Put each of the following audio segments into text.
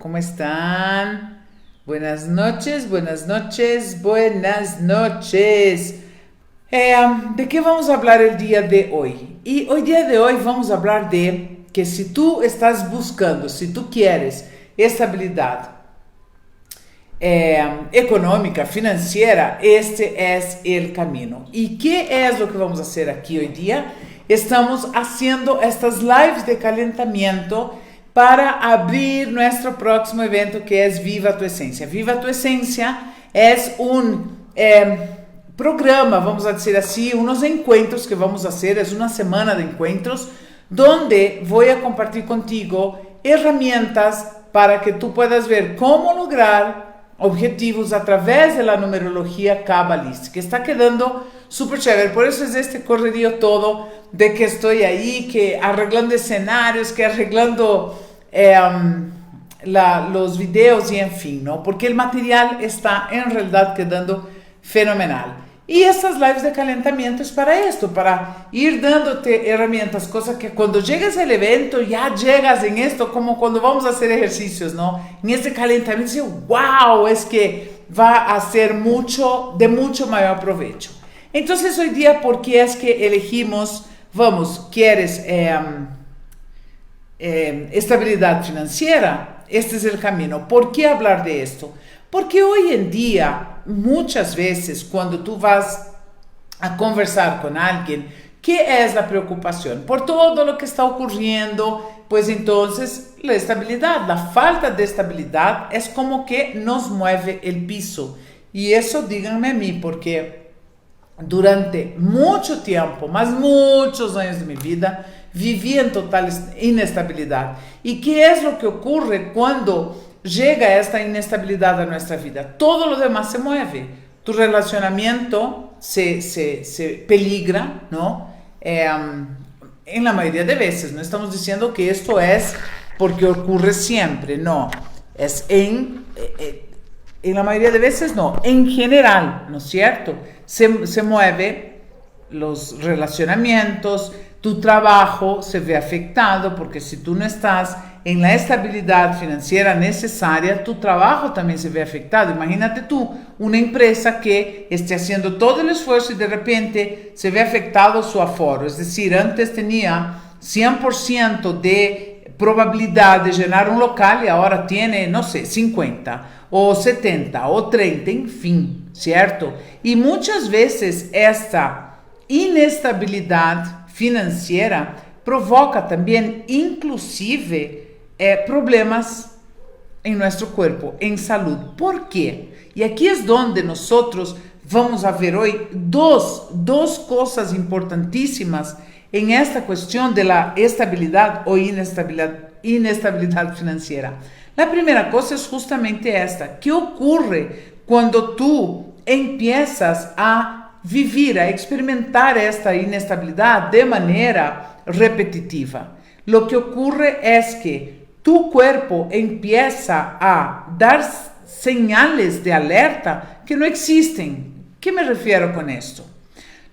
¿Cómo están? Buenas noches, buenas noches, buenas noches. ¿De qué vamos a hablar el día de hoy? Y hoy día de hoy vamos a hablar de que si tú estás buscando, si tú quieres estabilidad económica, financiera, este es el camino. ¿Y qué es lo que vamos a hacer aquí hoy día? Estamos haciendo estas lives de calentamiento para abrir nuestro próximo evento, que es Viva tu Esencia. Viva tu Esencia es un programa, vamos a decir así, unos encuentros que vamos a hacer, es una semana de encuentros, donde voy a compartir contigo herramientas para que tú puedas ver cómo lograr objetivos a través de la numerología cabalística. Está quedando súper chévere, por eso es este correrío todo de que estoy ahí, que arreglando escenarios, que arreglando los videos y en fin, ¿no? Porque el material está en realidad quedando fenomenal. Y estas lives de calentamiento es para esto, para ir dándote herramientas, cosa que cuando llegues al evento ya llegas en esto, como cuando vamos a hacer ejercicios, ¿no? En este calentamiento, dices, wow, es que va a ser de mucho mayor provecho. Entonces hoy día, ¿por qué es que elegimos, quieres estabilidad financiera? Este es el camino. ¿Por qué hablar de esto? Porque hoy en día, muchas veces, cuando tú vas a conversar con alguien, ¿qué es la preocupación? Por todo lo que está ocurriendo, pues entonces la estabilidad, la falta de estabilidad es como que nos mueve el piso. Y eso díganme a mí, porque durante mucho tiempo, más muchos años de mi vida, viví en total inestabilidad. ¿Y qué es lo que ocurre cuando llega esta inestabilidad a nuestra vida? Todo lo demás se mueve. Tu relacionamiento se peligra, ¿no? En la mayoría de veces. No estamos diciendo que esto es porque ocurre siempre, no. Es en la mayoría de veces, no. En general, ¿no es cierto? Se mueve los relacionamientos, tu trabajo se ve afectado, porque si tú no estás en la estabilidad financiera necesaria, tu trabajo también se ve afectado. Imagínate tú, una empresa que esté haciendo todo el esfuerzo y de repente se ve afectado su aforo. Es decir, antes tenía 100% de probabilidad de llenar un local y ahora tiene, no sé, 50 o 70 o 30, en fin, ¿cierto? Y muchas veces esta inestabilidad financiera provoca también inclusive problemas en nuestro cuerpo, en salud. ¿Por qué? Y aquí es donde nosotros vamos a ver hoy dos cosas importantísimas en esta cuestión de la estabilidad o inestabilidad financiera. La primera cosa es justamente esta. ¿Qué ocurre cuando tú empiezas a vivir, a experimentar esta inestabilidad de manera repetitiva? Lo que ocurre es que tu cuerpo empieza a dar señales de alerta que no existen. ¿Qué me refiero con esto?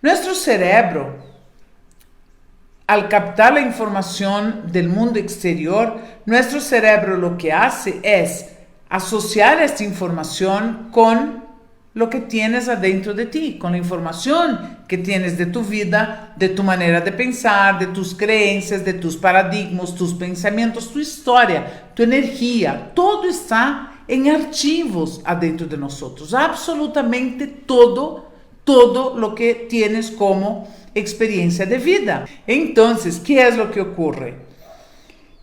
Nuestro cerebro, al captar la información del mundo exterior, nuestro cerebro lo que hace es asociar esta información con lo que tienes adentro de ti, con la información que tienes de tu vida, de tu manera de pensar, de tus creencias, de tus paradigmas, tus pensamientos, tu historia, tu energía. Todo está en archivos adentro de nosotros. Absolutamente todo lo que tienes como experiencia de vida. Entonces, ¿qué es lo que ocurre?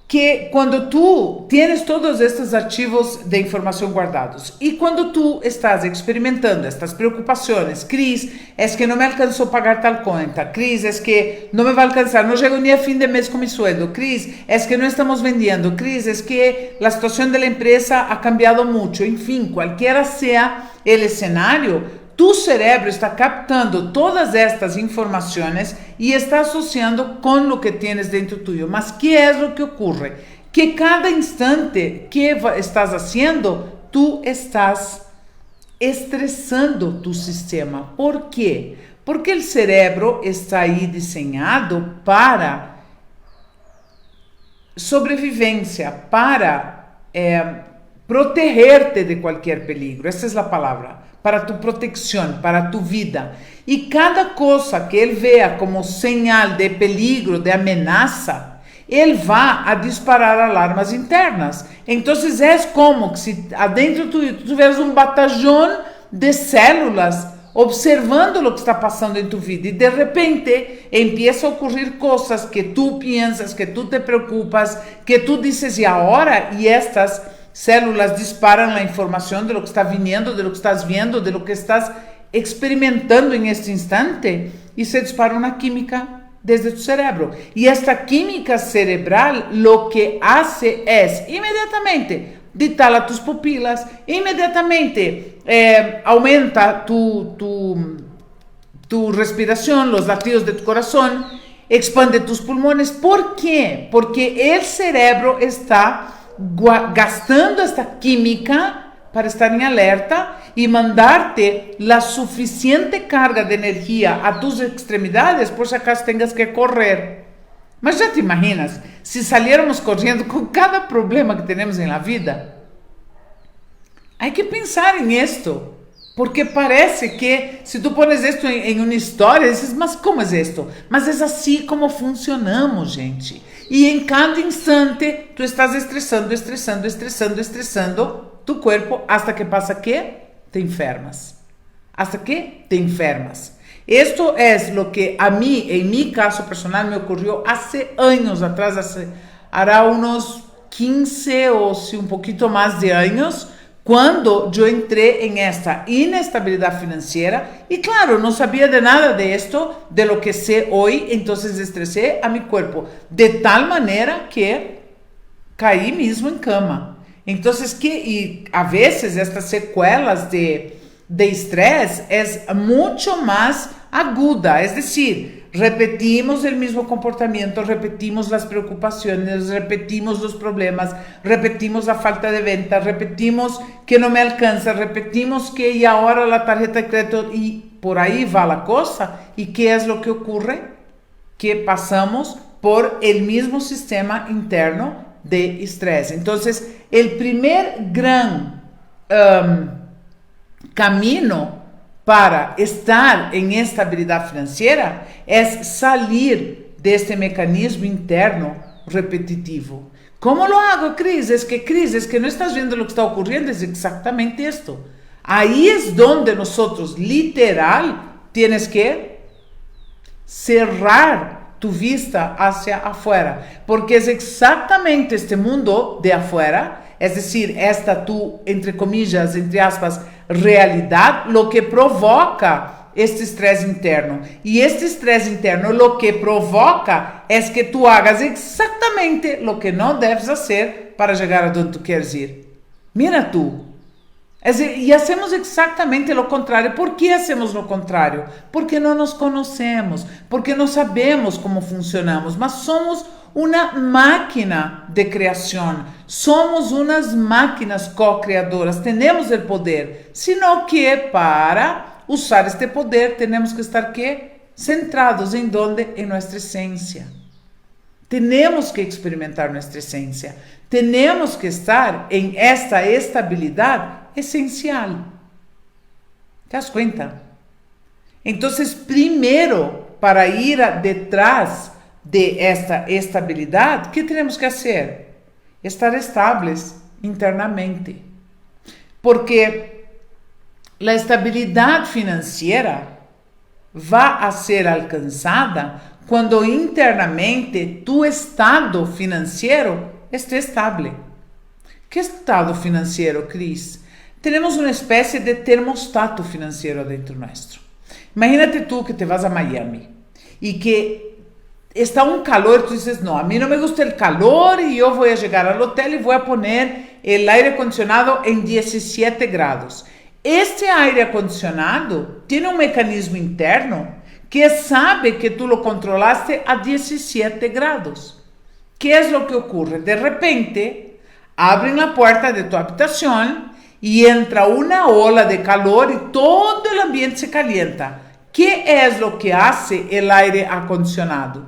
Que cuando tú tienes todos estos archivos de información guardados y cuando tú estás experimentando estas preocupaciones, Cris, es que no me alcanzó pagar tal cuenta, Cris, es que no me va a alcanzar, no llego ni a fin de mes con mi sueldo, Cris, es que no estamos vendiendo, Cris, es que la situación de la empresa ha cambiado mucho, en fin, cualquiera sea el escenario, tu cerebro está captando todas estas informaciones y está asociando con lo que tienes dentro tuyo. Mas, ¿qué es lo que ocurre? Que cada instante que estás haciendo, tú estás estresando tu sistema. ¿Por qué? Porque el cerebro está ahí diseñado para sobrevivencia, para protegerte de cualquier peligro. Esa es la palabra. Para tu protección, para tu vida. Y cada cosa que él vea como señal de peligro, de amenaza, él va a disparar alarmas internas. Entonces es como que si adentro tú tuvieras un batallón de células observando lo que está pasando en tu vida y de repente empieza a ocurrir cosas que tú piensas, que tú te preocupas, que tú dices y ahora, y estas células disparan la información de lo que está viniendo, de lo que estás viendo, de lo que estás experimentando en este instante y se dispara una química desde tu cerebro. Y esta química cerebral lo que hace es inmediatamente ditala tus pupilas, inmediatamente aumenta tu respiración, los latidos de tu corazón, expande tus pulmones. ¿Por qué? Porque el cerebro está gastando esta química para estar en alerta y mandarte la suficiente carga de energía a tus extremidades por si acaso tengas que correr. Mas já te imaginas si saliéramos corriendo con cada problema que tenemos en la vida? Hay que pensar en esto, porque parece que si tú pones esto en una historia, dices, mas como es esto? Mas es así como funcionamos, gente. Y en cada instante tú estás estresando tu cuerpo hasta que pasa que te enfermas. Hasta que te enfermas. Esto es lo que a mí, en mi caso personal, me ocurrió hace años atrás, hará unos 15 o si un poquito más de años, cuando yo entré en esta inestabilidad financiera y claro, no sabía de nada de esto, de lo que sé hoy, entonces estresé a mi cuerpo de tal manera que caí mismo en cama. Entonces, y a veces estas secuelas de estrés es mucho más aguda, es decir, repetimos el mismo comportamiento, repetimos las preocupaciones, repetimos los problemas, repetimos la falta de venta, repetimos que no me alcanza, repetimos que y ahora la tarjeta de crédito y por ahí va la cosa. ¿Y qué es lo que ocurre? Que pasamos por el mismo sistema interno de estrés. Entonces, el primer gran camino para estar en estabilidad financiera es salir de este mecanismo interno repetitivo. ¿Cómo lo hago, Cris? Es que no estás viendo lo que está ocurriendo, es exactamente esto. Ahí es donde nosotros, literal, tienes que cerrar tu vista hacia afuera, porque es exactamente este mundo de afuera, es decir, esta tu, entre comillas, entre aspas, realidad, lo que provoca este estrés interno. Y este estrés interno lo que provoca es que tú hagas exactamente lo que no debes hacer para llegar a donde tú quieres ir. Mira tú. Y hacemos exactamente lo contrario. ¿Por qué hacemos lo contrario? Porque no nos conocemos, porque no sabemos cómo funcionamos, mas somos una máquina de creación, somos unas máquinas co-creadoras, tenemos el poder, sino que para usar este poder tenemos que estar ¿qué? Centrados en dónde? En nuestra esencia. Tenemos que experimentar nuestra esencia, tenemos que estar en esta estabilidad esencial. ¿Te das cuenta? Entonces, primero, para ir detrás de esta estabilidad, ¿qué tenemos que hacer? Estar estables internamente. Porque la estabilidad financiera va a ser alcanzada cuando internamente tu estado financiero esté estable. ¿Qué estado financiero, Cris? Tenemos una especie de termostato financiero dentro nuestro. Imagínate tú que te vas a Miami y que está un calor, tú dices, no, a mí no me gusta el calor y yo voy a llegar al hotel y voy a poner el aire acondicionado en 17 grados. Este aire acondicionado tiene un mecanismo interno que sabe que tú lo controlaste a 17 grados. ¿Qué es lo que ocurre? De repente, abren la puerta de tu habitación y entra una ola de calor y todo el ambiente se calienta. ¿Qué es lo que hace el aire acondicionado?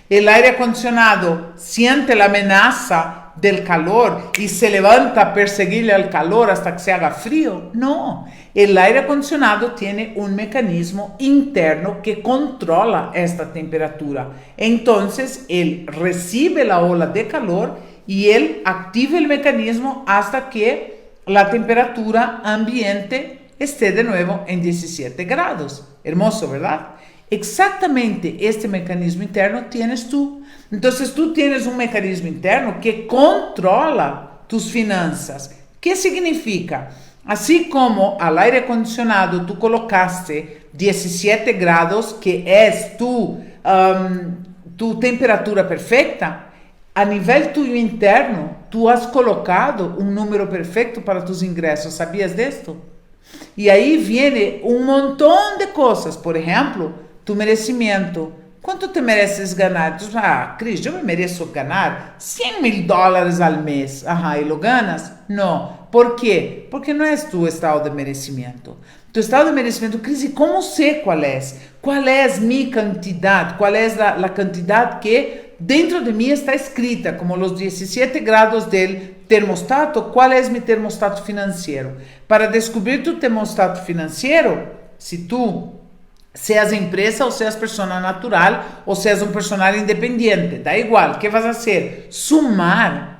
El aire acondicionado siente la amenaza del calor y se levanta a perseguirle al calor hasta que se haga frío. No, el aire acondicionado tiene un mecanismo interno que controla esta temperatura. Entonces, él recibe la ola de calor y él activa el mecanismo hasta que la temperatura ambiente esté de nuevo en 17 grados. Hermoso, ¿verdad? Exactamente este mecanismo interno tienes tú. Entonces tú tienes un mecanismo interno que controla tus finanzas. ¿Qué significa? Así como al aire acondicionado tú colocaste 17 grados, que es tu temperatura perfecta, a nivel tuyo interno, tú has colocado un número perfecto para tus ingresos. ¿Sabías de esto? Y ahí viene un montón de cosas. Por ejemplo, tu merecimiento. ¿Cuánto te mereces ganar? Tú dices, Cris, yo me merezco ganar $100,000 al mes. Ajá, ¿y lo ganas? No. ¿Por qué? Porque no es tu estado de merecimiento. Tu estado de merecimiento, Cris, ¿y cómo sé cuál es? ¿Cuál es mi cantidad? ¿Cuál es la cantidad que dentro de mí está escrita? Como los 17 grados del termostato. ¿Cuál es mi termostato financiero? Para descubrir tu termostato financiero, si tú seas empresa o seas persona natural o seas un personal independiente, da igual, ¿qué vas a hacer? Sumar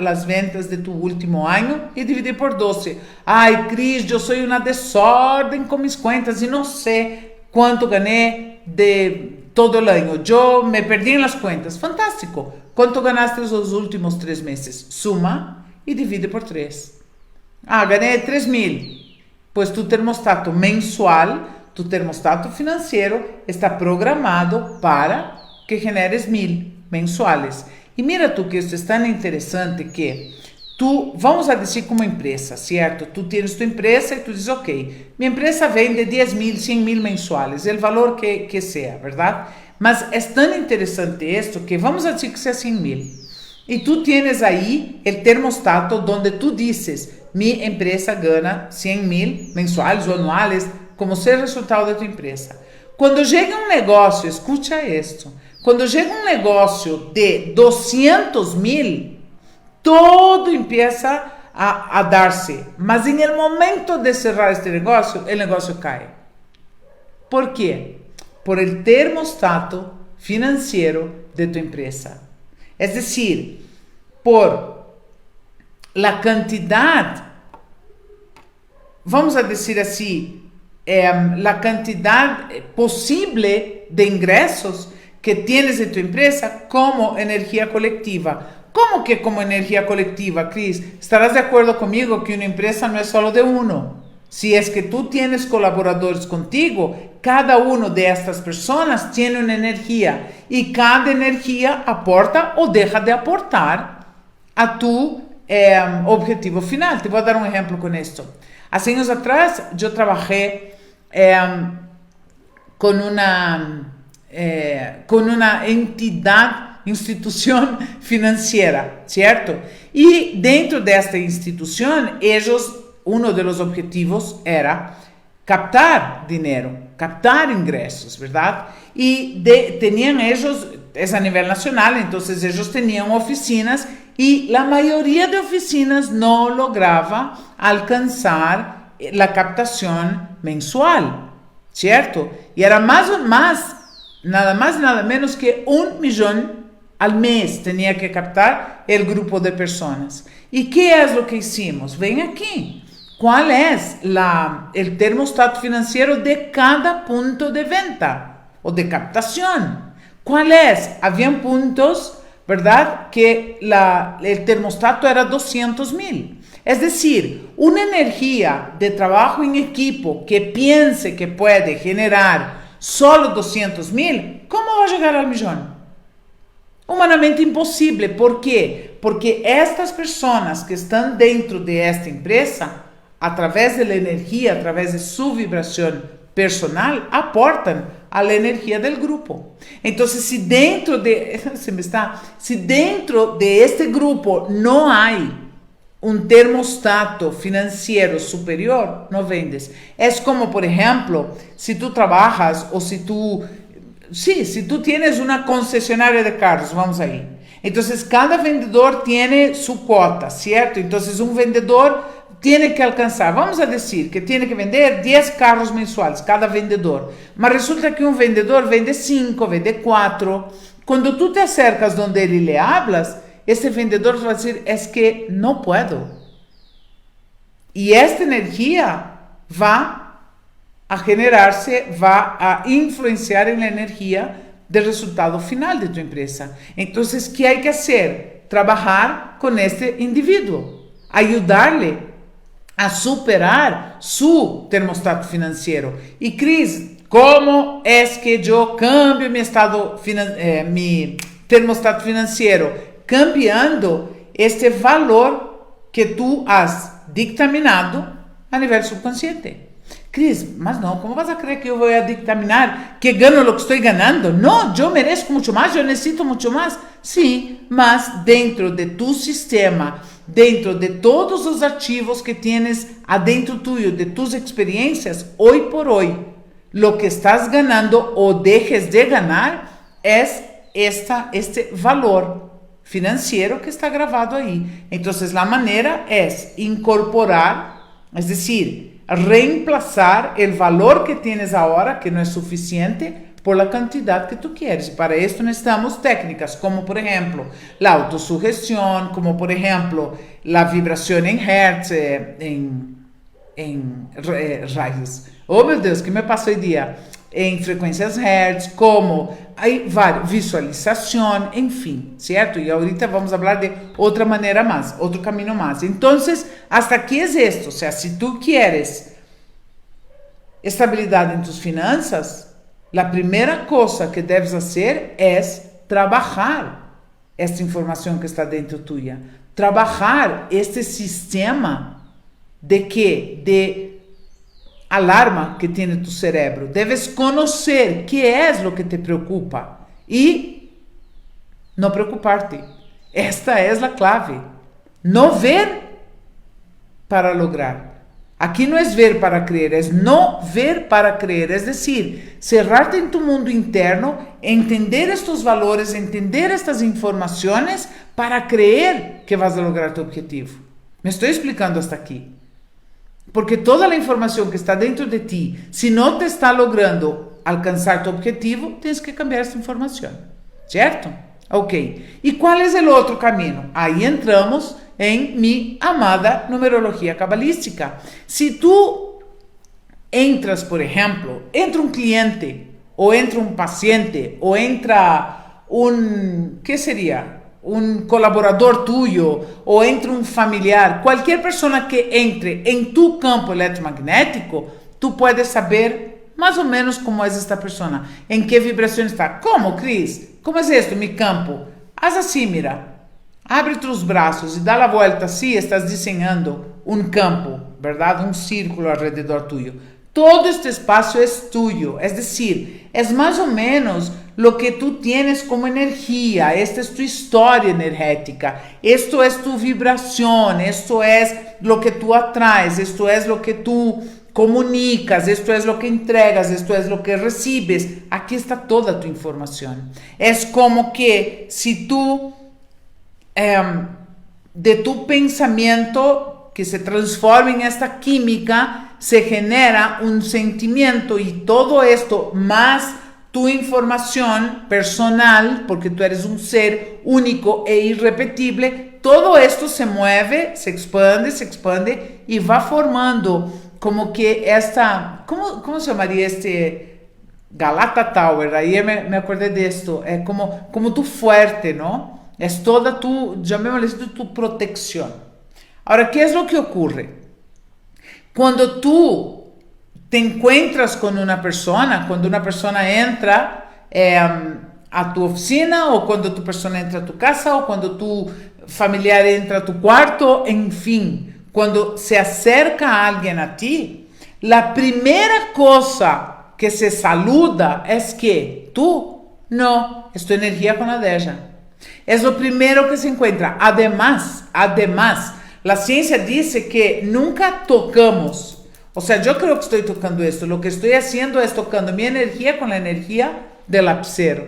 las ventas de tu último año y dividir por 12. Ay, Cris, yo soy una desorden con mis cuentas y no sé cuánto gané de todo el año. Yo me perdí en las cuentas. Fantástico. ¿Cuánto ganaste los últimos 3 meses? Suma y divide por 3. Gané 3,000. Pues tu termostato mensual, tu termostato financiero está programado para que generes 1,000 mensuales. Y mira tú que esto es tan interesante que tú, vamos a decir como empresa, ¿cierto? Tú tienes tu empresa y tú dices, ok, mi empresa vende 10,000, 100,000 mensuales, el valor que sea, ¿verdad? Mas es tan interesante esto que vamos a decir que sea 100,000. Y tú tienes ahí el termostato donde tú dices, mi empresa gana 100,000 mensuales o anuales, como ser resultado de tu empresa. Cuando llega un negocio, escucha esto, cuando llega un negocio de 200,000, todo empieza a darse, mas en el momento de cerrar este negocio, el negocio cae. ¿Por qué? Por el termostato financiero de tu empresa. Es decir, por la cantidad, vamos a decir así, la cantidad posible de ingresos que tienes de tu empresa como energía colectiva. ¿Cómo que como energía colectiva, Cris? ¿Estarás de acuerdo conmigo que una empresa no es solo de uno? Si es que tú tienes colaboradores contigo, cada uno de estas personas tiene una energía y cada energía aporta o deja de aportar a tu objetivo final. Te voy a dar un ejemplo con esto. Hace años atrás yo trabajé con una institución financiera, ¿cierto? Y dentro de esta institución, uno de los objetivos era captar dinero, captar ingresos, ¿verdad? Y tenían ellos, es a nivel nacional, entonces ellos tenían oficinas y la mayoría de oficinas no lograba alcanzar la captación mensual, ¿cierto? Y era nada más, nada menos que 1 millón al mes tenía que captar el grupo de personas. ¿Y qué es lo que hicimos? Ven aquí. ¿Cuál es el termostato financiero de cada punto de venta o de captación? ¿Cuál es? Habían puntos, ¿verdad? Que el termostato era 200,000. Es decir, una energía de trabajo en equipo que piense que puede generar solo 200,000, ¿cómo va a llegar al millón? Humanamente imposible. ¿Por qué? Porque estas personas que están dentro de esta empresa, a través de la energía, a través de su vibración personal, aportan a la energía del grupo. Entonces, si dentro de este grupo no hay un termostato financiero superior, no vendes. Es como, por ejemplo, si tú trabajas o si tú tienes una concesionaria de carros, vamos ahí. Entonces, cada vendedor tiene su cuota, ¿cierto? Entonces, un vendedor tiene que alcançar, vamos a decir, que tiene que vender 10 carros mensuales, cada vendedor. Mas resulta que un vendedor vende 5, vende 4. Cuando tú te acercas donde él y le hablas, este vendedor va a decir, es que no puedo. Y esta energía va a generarse, va a influenciar en la energía del resultado final de tu empresa. Entonces, ¿qué hay que hacer? Trabajar con este individuo, ayudarle a superar su termostato financiero. Y Cris, ¿cómo es que yo cambio mi termostato financiero? Cambiando este valor que tú has dictaminado a nivel subconsciente. Cris, mas não, como vas a creer que eu vou dictaminar que gano lo que estou ganando? Não, eu mereço muito mais, eu necessito muito mais. Sim, mas dentro de tu sistema, dentro de todos os ativos que tienes adentro tuyo, de tus experiencias, hoy por hoy, lo que estás ganando o dejes de ganar es este valor financiero que está grabado ahí. Entonces, la manera es incorporar, es decir, reemplazar el valor que tienes ahora, que no es suficiente, por la cantidad que tú quieres. Y para esto necesitamos técnicas como, por ejemplo, la autosugestión, como, por ejemplo, la vibración en hertz, rayos. Oh, meu Deus, que me passou hoy día? Em frequências hertz, como hay visualización, en fin, ¿cierto? Y ahorita vamos a hablar de otra manera más, otro camino más. Entonces, hasta aquí es esto. O sea, si tú quieres estabilidad en tus finanzas, la primera cosa que debes hacer es trabajar esta información que está dentro tuya. Trabajar este sistema de qué? De alarma que tiene tu cerebro. Debes conocer qué es lo que te preocupa y no preocuparte. Esta es la clave. No ver para lograr. Aquí no es ver para creer, es no ver para creer. Es decir, cerrarte en tu mundo interno, entender estos valores, entender estas informaciones para creer que vas a lograr tu objetivo. ¿Me estoy explicando hasta aquí? Porque toda la información que está dentro de ti, si no te está logrando alcanzar tu objetivo, tienes que cambiar esta información, ¿cierto? Ok. ¿Y cuál es el otro camino? Ahí entramos en mi amada numerología cabalística. Si tú entras, por ejemplo, entra un cliente, o entra un paciente, o entra ¿qué sería? Un colaborador tuyo, o entra un familiar, cualquier persona que entre en tu campo electromagnético, tú puedes saber más o menos cómo es esta persona, en qué vibración está. ¿Cómo, Cris? ¿Cómo es esto, mi campo? Haz así, mira. Abre tus brazos y da la vuelta así, estás diseñando un campo, ¿verdad? Un círculo alrededor tuyo. Todo este espacio es tuyo, es decir, es más o menos lo que tú tienes como energía. Esta es tu historia energética, esto es tu vibración, esto es lo que tú atraes, esto es lo que tú comunicas, esto es lo que entregas, esto es lo que recibes. Aquí está toda tu información. Es como que si tú, de tu pensamiento que se transforma en esta química, se genera un sentimiento, y todo esto más tu información personal, porque tú eres un ser único e irrepetible, todo esto se mueve, se expande y va formando como que esta, ¿cómo se llamaría este? Galata Tower, ahí me acordé de esto, es como tu fuerte, ¿no? Es toda tu, llamémosle tu protección. Ahora, ¿qué es lo que ocurre? Cuando tú te encuentras con una persona, cuando una persona entra a tu oficina, o cuando tu persona entra a tu casa, o cuando tu familiar entra a tu cuarto, en fin, cuando se acerca a alguien a ti, la primera cosa que se saluda es que tú no, es tu energía con la de ella. Es lo primero que se encuentra. Además, la ciencia dice que nunca tocamos. O sea, yo creo que estoy tocando esto. Lo que estoy haciendo es tocando mi energía con la energía del lapicero.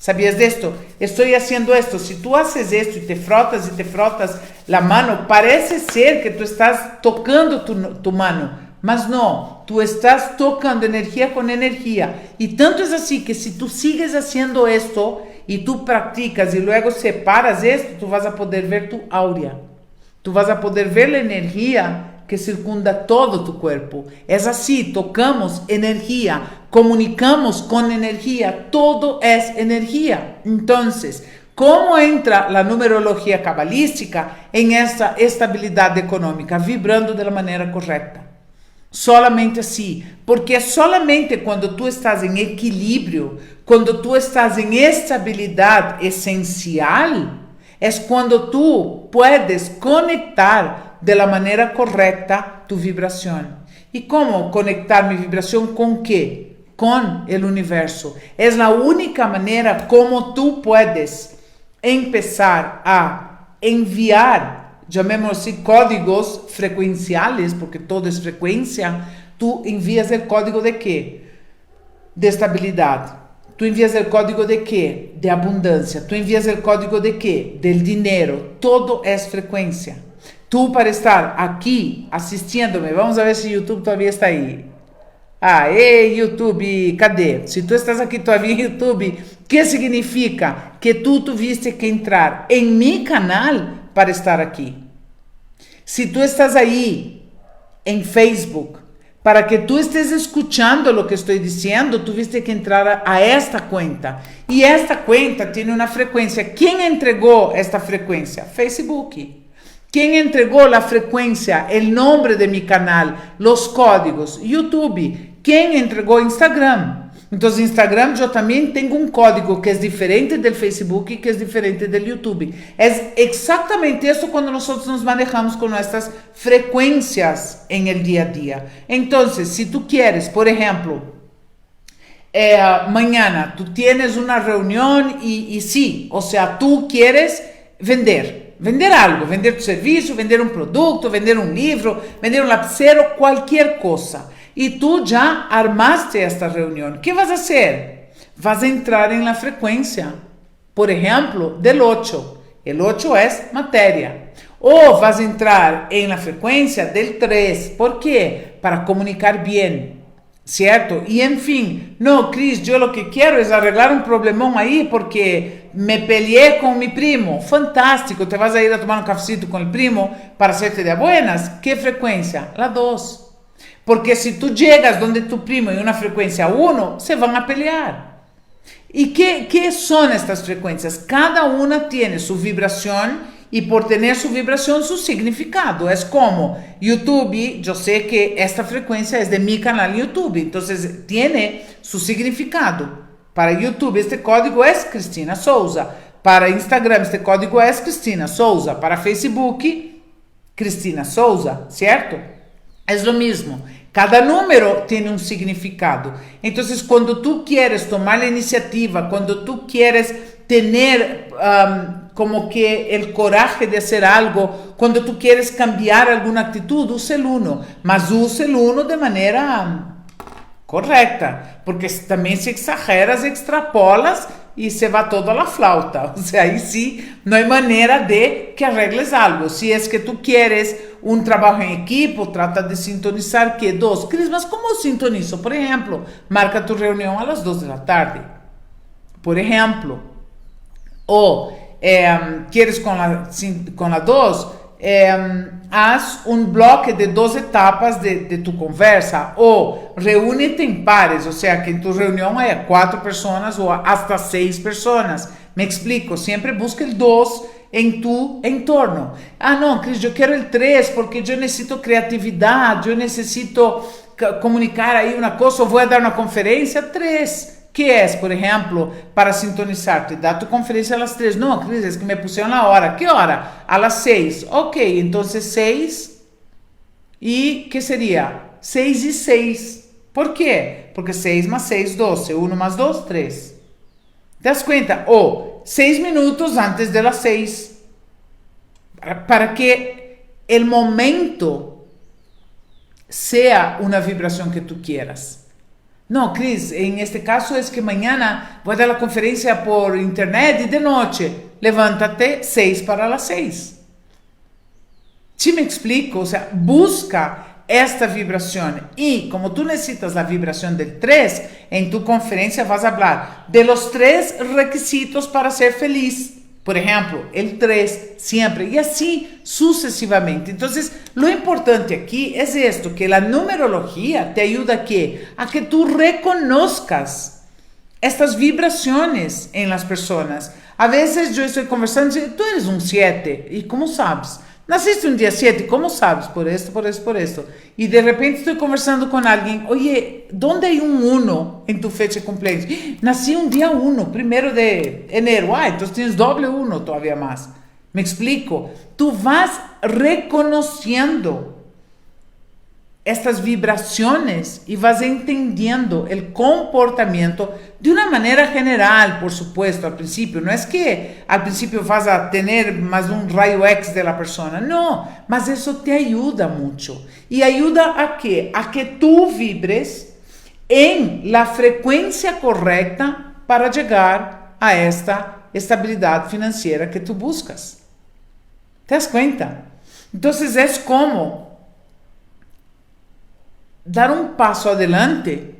¿Sabías de esto? Estoy haciendo esto. Si tú haces esto y te frotas la mano, parece ser que tú estás tocando tu mano, mas no, tú estás tocando energía con energía. Y tanto es así que si tú sigues haciendo esto y tú practicas y luego separas esto, tú vas a poder ver tu áurea. Tú vas a poder ver la energía que circunda todo tu cuerpo. Es así, tocamos energía, comunicamos con energía, todo es energía. Entonces, ¿cómo entra la numerología cabalística en esta estabilidad económica? Vibrando de la manera correcta. Solamente así, porque es solamente cuando tú estás en equilibrio, cuando tú estás en estabilidad esencial, es cuando tú puedes conectar de la manera correcta tu vibración. ¿Y cómo conectar mi vibración con qué? Con el universo. Es la única manera como tú puedes empezar a enviar, llamémoslo así, códigos frecuenciales, porque todo es frecuencia. Tú envías el código de qué? De estabilidad. Tú envías el código de qué? De abundancia. Tú envías el código de qué? Del dinero. Todo es frecuencia. Tú para estar aquí asistiéndome, vamos a ver si YouTube todavía está ahí. YouTube, cadê? Si tú estás aquí todavía en YouTube, ¿qué significa? Que tú tuviste que entrar en mi canal para estar aquí. Si tú estás ahí en Facebook, para que tú estés escuchando lo que estoy diciendo, tuviste que entrar a esta cuenta. Y esta cuenta tiene una frecuencia. ¿Quién entregó esta frecuencia? Facebook. ¿Quién entregó la frecuencia, el nombre de mi canal, los códigos? YouTube. ¿Quién entregó Instagram? Entonces, Instagram yo también tengo un código que es diferente del Facebook y que es diferente del YouTube. Es exactamente eso cuando nosotros nos manejamos con nuestras frecuencias en el día a día. Entonces, si tú quieres, por ejemplo, mañana tú tienes una reunión y sí, o sea, tú quieres vender algo, vender tu servicio, vender un producto, vender un libro, vender un lapicero, cualquier cosa. Y tú ya armaste esta reunión. ¿Qué vas a hacer? Vas a entrar en la frecuencia, por ejemplo, del 8. El 8 es materia. O vas a entrar en la frecuencia del 3. ¿Por qué? Para comunicar bien, ¿cierto? Y en fin, no, Cris, yo lo que quiero es arreglar un problemón ahí porque me peleé con mi primo. Fantástico, te vas a ir a tomar un cafecito con el primo para hacerte de buenas. ¿Qué frecuencia? La 2. Porque si tú llegas donde tu primo en una frecuencia 1, se van a pelear. ¿Y qué son estas frecuencias? Cada una tiene su vibración y por tener su vibración, su significado. Es como YouTube, yo sé que esta frecuencia es de mi canal YouTube, entonces tiene su significado. Para YouTube este código es Cristina Souza. Para Instagram este código es Cristina Souza. Para Facebook, Cristina Souza, ¿cierto? Es lo mismo. Cada número tiene un significado. Entonces, cuando tú quieres tomar la iniciativa, cuando tú quieres tener como que el coraje de hacer algo, cuando tú quieres cambiar alguna actitud, usa el 1. Mas usa el 1 de manera correcta. Porque también si exageras, extrapolas y se va todo a la flauta. O sea, ahí sí, no hay manera de que arregles algo. Si es que tú quieres un trabajo en equipo, trata de sintonizar que 2. Cris, mas ¿cómo sintonizo? Por ejemplo, marca tu reunión a las 2 de la tarde. Por ejemplo. O quieres con la 2, haz un bloque de 2 etapas de tu conversa o reúnete en pares, o sea que en tu reunión haya 4 personas o hasta 6 personas. Me explico, siempre busca el 2 en tu entorno. No, Cris, yo quiero el 3 porque yo necesito creatividad, yo necesito comunicar ahí una cosa, voy a dar una conferencia. 3. ¿Qué es, por ejemplo, para sintonizarte? Da tu conferencia a las 3. No, Cris, es que me pusieron la hora. ¿Qué hora? A las 6. Ok, entonces 6. ¿Y qué sería? 6 y 6. ¿Por qué? Porque 6 más 6, 12. 1 más 2, 3. ¿Te das cuenta? O 6 minutos antes de las 6. Para que el momento sea una vibración que tú quieras. No, Cris, en este caso es que mañana voy a dar la conferencia por internet y de noche. Levántate 6 para las 6. ¿Sí me explico? O sea, busca esta vibración. Y como tú necesitas la vibración del 3, en tu conferencia vas a hablar de los 3 requisitos para ser feliz. Por ejemplo, el 3 siempre y así sucesivamente. Entonces, lo importante aquí es esto, que la numerología te ayuda a que tú reconozcas estas vibraciones en las personas. A veces yo estoy conversando y digo, tú eres un 7, ¿y cómo sabes? Naciste un día 7, ¿cómo sabes? Por esto, por esto, por esto. Y de repente estoy conversando con alguien, oye, ¿dónde hay un 1 en tu fecha de cumpleaños? Nací un día 1, 1 de enero. Entonces tienes doble 1 todavía más. Me explico. Tú vas reconociendo estas vibraciones y vas entendiendo el comportamiento de una manera general, por supuesto, al principio. No es que al principio vas a tener más un rayo X de la persona, no, mas eso te ayuda mucho. ¿Y ayuda a qué? A que tú vibres en la frecuencia correcta para llegar a esta estabilidad financiera que tú buscas. ¿Te das cuenta? Entonces es como dar un paso adelante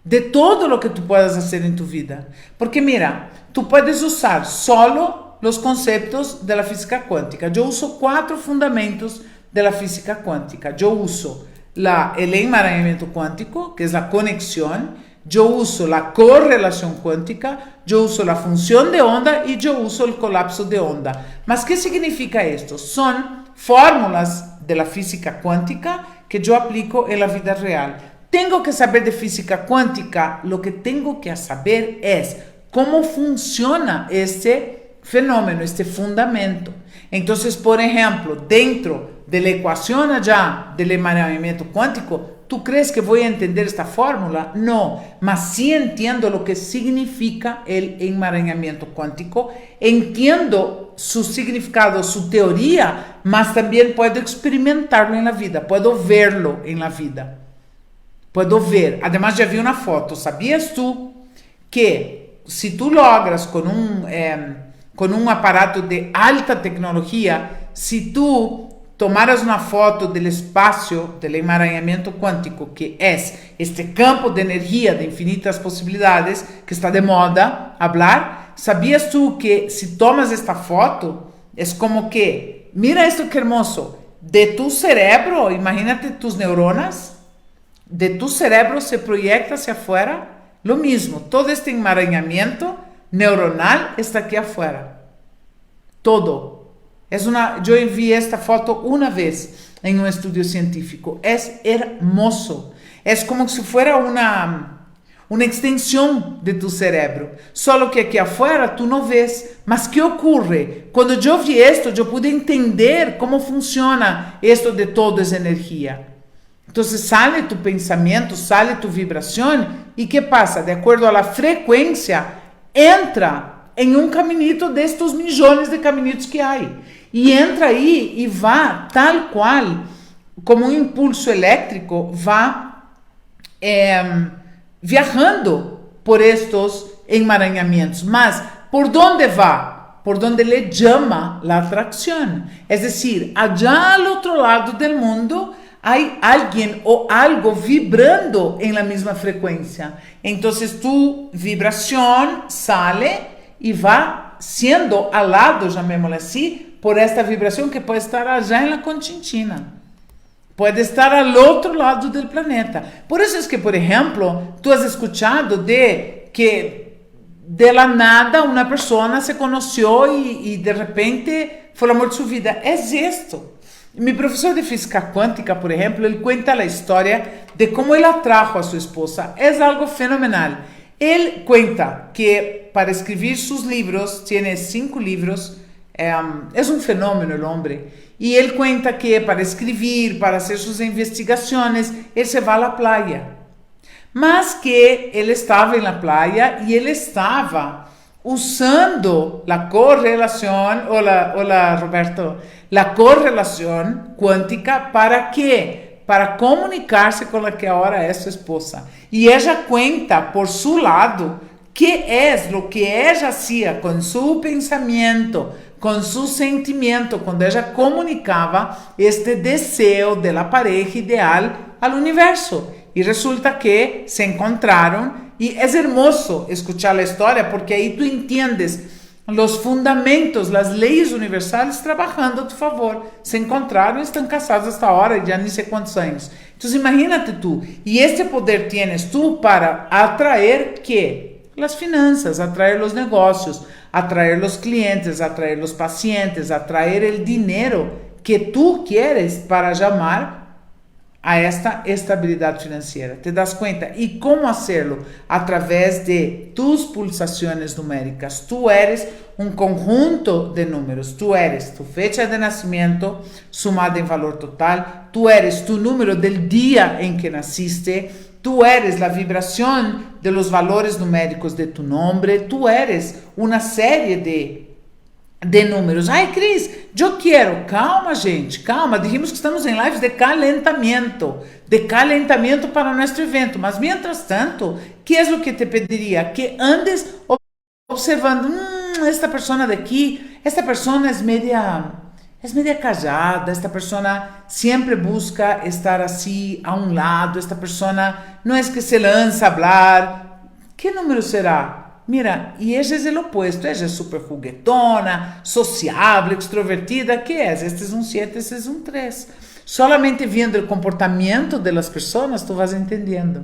de todo lo que tú puedas hacer en tu vida. Porque mira, tú puedes usar solo los conceptos de la física cuántica. Yo uso 4 fundamentos de la física cuántica. Yo uso el enmarañamiento cuántico, que es la conexión. Yo uso la correlación cuántica. Yo uso la función de onda y yo uso el colapso de onda. ¿Mas qué significa esto? Son fórmulas de la física cuántica que yo aplico en la vida real. Tengo que saber de física cuántica, lo que tengo que saber es cómo funciona este fenómeno, este fundamento. Entonces, por ejemplo, dentro de la ecuación allá del enmarañamiento cuántico, ¿tú crees que voy a entender esta fórmula? No, mas sí entiendo lo que significa el enmarañamiento cuántico, entiendo su significado, su teoría, mas también puedo experimentarlo en la vida, puedo verlo en la vida. Puedo ver, además ya vi una foto, ¿sabías tú que si tú logras con un aparato de alta tecnología, si tú tomaras una foto del espacio del enmarañamiento cuántico, que es este campo de energía de infinitas posibilidades, que está de moda hablar, ¿sabías tú que si tomas esta foto, es como que, mira esto que hermoso, de tu cerebro, imagínate tus neuronas, de tu cerebro se proyecta hacia afuera, lo mismo, todo este enmarañamiento neuronal está aquí afuera, todo. Yo vi esta foto una vez en un estudio científico, es hermoso, es como si fuera una extensión de tu cerebro, solo que aquí afuera tú no ves. Mas ¿qué ocurre? Cuando yo vi esto, yo pude entender cómo funciona esto de todo es energía. Entonces sale tu pensamiento, sale tu vibración, ¿y qué pasa? De acuerdo a la frecuencia, entra en un caminito de estos millones de caminitos que hay, y entra ahí y va tal cual, como un impulso eléctrico, va viajando por estos enmarañamientos. Mas, ¿por dónde va? Por donde le llama la atracción. Es decir, allá al otro lado del mundo hay alguien o algo vibrando en la misma frecuencia. Entonces tu vibración sale y va siendo alado, llamémosle así, por esta vibración que puede estar allá en la Conchinchina. Puede estar al otro lado del planeta. Por eso es que, por ejemplo, tú has escuchado de que de la nada una persona se conoció y de repente fue el amor de su vida. Es esto. Mi profesor de física cuántica, por ejemplo, él cuenta la historia de cómo él atrajo a su esposa. Es algo fenomenal. Él cuenta que para escribir sus libros, tiene 5 libros, es un fenómeno el hombre. Y él cuenta que para escribir, para hacer sus investigaciones, él se va a la playa. Mas que él estaba en la playa y él estaba usando la correlación, hola Roberto, la correlación cuántica, ¿para qué? para comunicarse con la que ahora es su esposa. Y ella cuenta por su lado qué es lo que ella hacía con su pensamiento, con su sentimiento, cuando ella comunicaba este deseo de la pareja ideal al universo. Y resulta que se encontraron y es hermoso escuchar la historia porque ahí tú entiendes los fundamentos, las leyes universales trabajando a tu favor. Se encontraron y están casados hasta ahora, ya ni sé cuántos años. Entonces imagínate tú, y este poder tienes tú para atraer ¿qué? Las finanzas, atraer los negocios, atraer los clientes, atraer los pacientes, atraer el dinero que tú quieres para llamar a esta estabilidad financiera. ¿Te das cuenta? ¿Y cómo hacerlo? A través de tus pulsaciones numéricas. Tú eres un conjunto de números. Tú eres tu fecha de nacimiento sumada en valor total. Tú eres tu número del día en que naciste. Tú eres la vibración de los valores numéricos de tu nombre. Tú eres una serie de números. Ai, Cris, eu quero. Calma, gente, calma. Dijimos que estamos em lives de calentamento para nosso evento. Mas, mientras tanto, que é o que te pediria? Que andes observando, esta persona de aqui, esta persona é media callada, esta persona sempre busca estar assim a um lado, esta persona não é que se lança a hablar. Que número será? Mira, y ella es el opuesto, ella es súper juguetona, sociable, extrovertida. ¿Qué es? Este es un 7, este es un 3. Solamente viendo el comportamiento de las personas, tú vas entendiendo.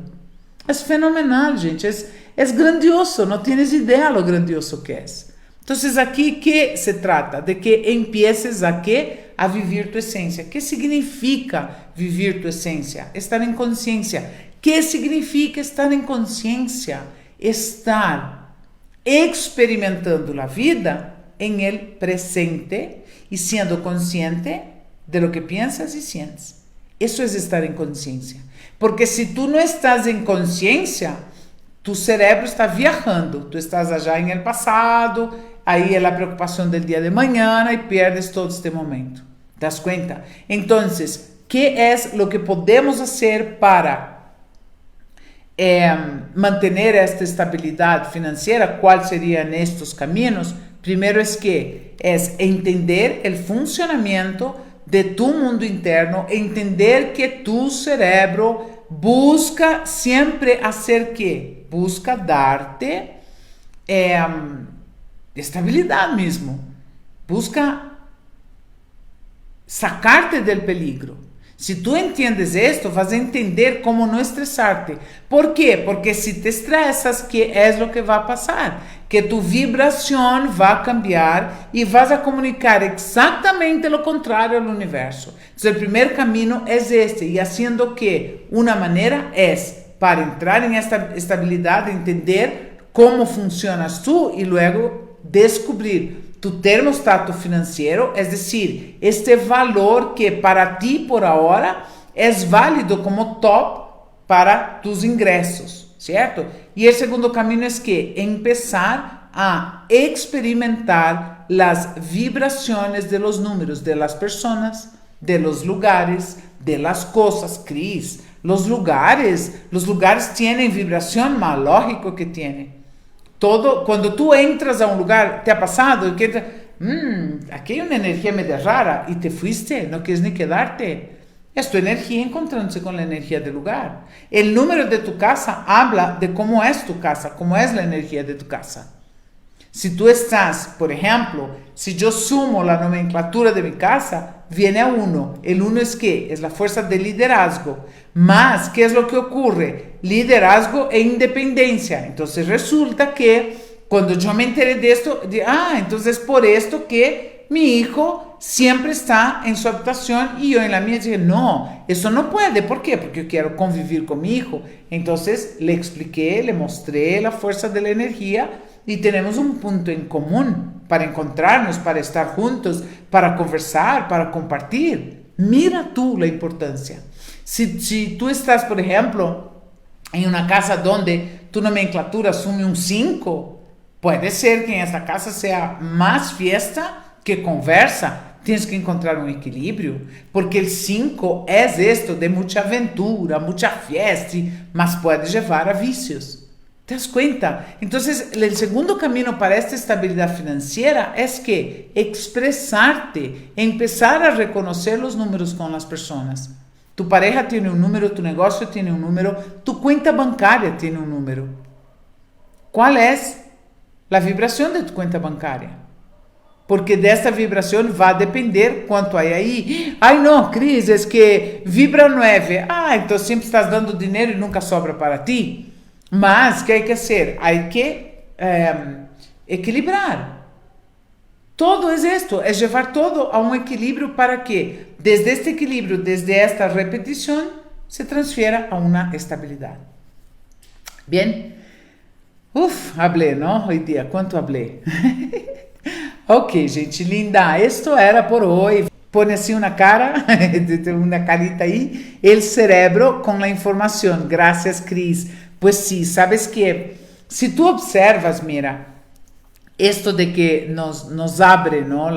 Es fenomenal, gente, es grandioso, no tienes idea lo grandioso que es. Entonces, aquí, ¿qué se trata? De que empieces a ¿qué? A vivir tu esencia. ¿Qué significa vivir tu esencia? Estar en conciencia. ¿Qué significa estar en conciencia? Estar experimentando la vida en el presente y siendo consciente de lo que piensas y sientes. Eso es estar en conciencia. Porque si tú no estás en conciencia, tu cerebro está viajando. Tú estás allá en el pasado, ahí es la preocupación del día de mañana y pierdes todo este momento. ¿Te das cuenta? Entonces, ¿qué es lo que podemos hacer para mantener esta estabilidad financiera? ¿Cuáles serían estos caminos? Primero es entender el funcionamiento de tu mundo interno, entender que tu cerebro busca siempre hacer ¿qué? Busca darte estabilidad mismo, busca sacarte del peligro. Si tú entiendes esto, vas a entender cómo no estresarte. ¿Por qué? Porque si te estresas, ¿qué es lo que va a pasar? Que tu vibración va a cambiar y vas a comunicar exactamente lo contrario al universo. Entonces, el primer camino es este. Y haciendo que una manera es para entrar en esta estabilidad, entender cómo funcionas tú y luego descubrir tu termostato financiero, es decir, este valor que para ti por ahora es válido como top para tus ingresos, ¿cierto? Y el segundo camino es empezar a experimentar las vibraciones de los números, de las personas, de los lugares, de las cosas. Cris, los lugares tienen vibración, más lógico que tienen. Todo, cuando tú entras a un lugar, ¿te ha pasado? Que aquí hay una energía media rara y te fuiste, no quieres ni quedarte. Es tu energía encontrándose con la energía del lugar. El número de tu casa habla de cómo es tu casa, cómo es la energía de tu casa. Si tú estás, por ejemplo, si yo sumo la nomenclatura de mi casa, viene a 1. El 1 es ¿qué? Es la fuerza del liderazgo. Más, ¿qué es lo que ocurre? Liderazgo e independencia. Entonces resulta que cuando yo me enteré de esto, entonces por esto que mi hijo siempre está en su habitación y yo en la mía. Dije, no, eso no puede. ¿Por qué? Porque yo quiero convivir con mi hijo. Entonces le expliqué, le mostré la fuerza de la energía y tenemos un punto en común para encontrarnos, para estar juntos, para conversar, para compartir. Mira tú la importancia. Si tú estás, por ejemplo, en una casa donde tu nomenclatura asume un 5, puede ser que en esta casa sea más fiesta que conversa, tienes que encontrar un equilibrio, porque el 5 es esto de mucha aventura, mucha fiesta, mas puede llevar a vicios. ¿Te das cuenta? Entonces, el segundo camino para esta estabilidad financiera es que expresarte, empezar a reconocer los números con las personas. Tu pareja tiene un número, tu negocio tiene un número, tu cuenta bancaria tiene un número. ¿Cuál es la vibración de tu cuenta bancaria? Porque de esta vibración va a depender cuánto hay ahí. Ay, no, Cris, es que vibra 9. Ah, entonces siempre estás dando dinero y nunca sobra para ti. Mas, ¿qué hay que hacer? Hay que equilibrar. Todo es esto, es llevar todo a un equilibrio para que desde este equilibrio, desde esta repetición, se transfiera a una estabilidad. Bien. Hablé, ¿no? Hoy día, ¿cuánto hablé? Ok, gente linda, esto era por hoy. Pone así una cara, una carita ahí, el cerebro con la información. Gracias, Cris. Pues sí, sabes que si tú observas, mira, esto de que nos abre, ¿no?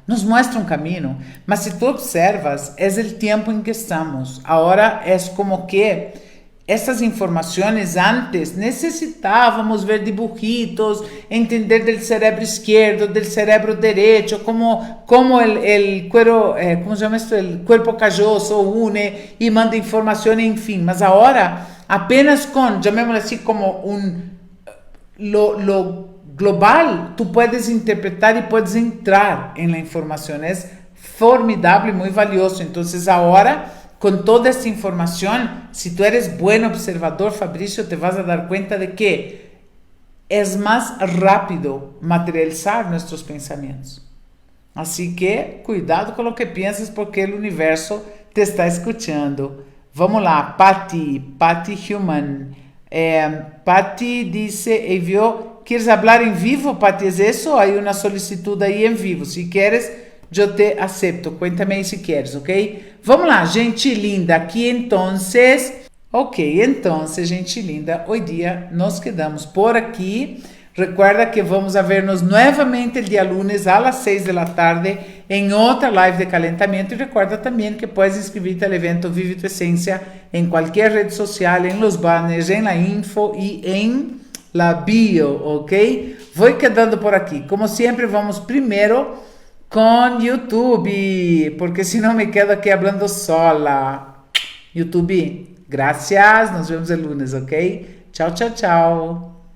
Nos muestra un camino, mas si tú observas, es el tiempo en que estamos. Ahora es como que essas informações antes necessitávamos ver dibujitos, entender del cerebro izquierdo, del cerebro derecho, como el cuero, ¿cómo se llama esto? El cuerpo calloso une y manda información, en fin. Mas ahora, apenas con, llamémoslo así, como lo global, tú puedes interpretar y puedes entrar en la información. Es formidable y muy valioso. Entonces ahora, con toda esta información, si tú eres buen observador, Fabricio, te vas a dar cuenta de que es más rápido materializar nuestros pensamientos. Así que cuidado con lo que piensas, porque el universo te está escuchando. Vamos lá, Patty Human. Patty dice, envió, ¿quieres hablar en vivo, Patty? ¿Es eso? Hay una solicitud ahí en vivo. Si quieres, yo te acepto. Cuéntame aí si quieres, ¿ok? Vamos lá, gente linda. Aqui, entonces... Ok, entonces, gente linda, hoy día nos quedamos por aquí. Recuerda que vamos a vernos nuevamente el día lunes a las 6 de la tarde en otra live de calentamiento. Y recuerda también que puedes inscribirte al evento Vive tu Esencia en cualquier red social, en los banners, en la info y en la bio, ¿ok? Voy quedando por aquí. Como siempre, vamos primero con YouTube, porque si no me quedo aquí hablando sola. YouTube, gracias. Nos vemos el lunes, ¿ok? Chao, chao, chao.